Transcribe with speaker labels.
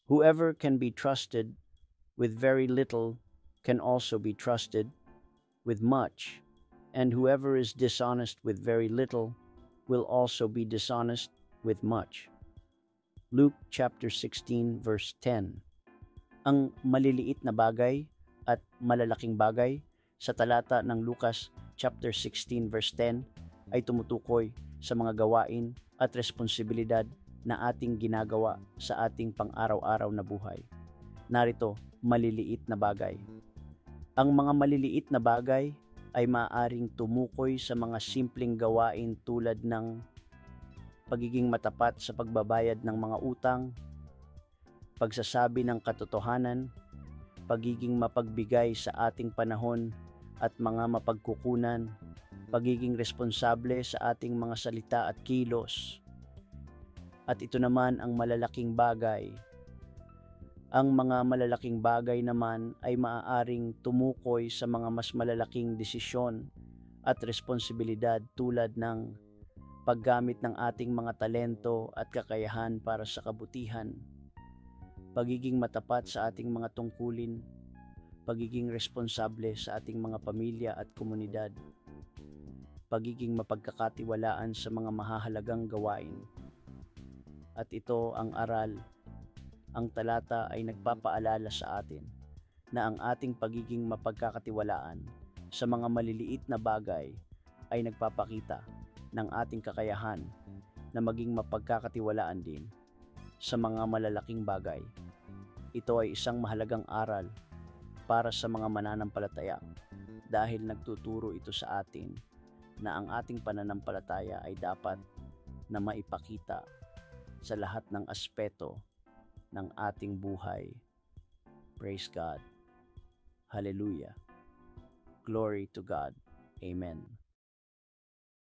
Speaker 1: Whoever can be trusted with very little can also be trusted with much, and whoever is dishonest with very little will also be dishonest with much. Luke chapter 16 verse 10. Ang maliliit na bagay at malalaking bagay sa talata ng Lucas chapter 16 verse 10 ay tumutukoy sa mga gawain at responsibilidad na ating ginagawa sa ating pang-araw-araw na buhay. Narito, maliliit na bagay. Ang mga maliliit na bagay ay maaaring tumukoy sa mga simpleng gawain tulad ng pagiging matapat sa pagbabayad ng mga utang, pagsasabi ng katotohanan, pagiging mapagbigay sa ating panahon at mga mapagkukunan, pagiging responsable sa ating mga salita at kilos. At ito naman ang malalaking bagay. Ang mga malalaking bagay naman ay maaaring tumukoy sa mga mas malalaking desisyon at responsibilidad tulad ng paggamit ng ating mga talento at kakayahan para sa kabutihan, pagiging matapat sa ating mga tungkulin, pagiging responsable sa ating mga pamilya at komunidad, pagiging mapagkakatiwalaan sa mga mahahalagang gawain. At ito ang aral. Ang talata ay nagpapaalala sa atin na ang ating pagiging mapagkakatiwalaan sa mga maliliit na bagay ay nagpapakita ng ating kakayahan na maging mapagkakatiwalaan din sa mga malalaking bagay. Ito ay isang mahalagang aral para sa mga mananampalataya dahil nagtuturo ito sa atin na ang ating pananampalataya ay dapat na maipakita sa lahat ng aspeto ng ating buhay. Praise God. Hallelujah. Glory to God. Amen.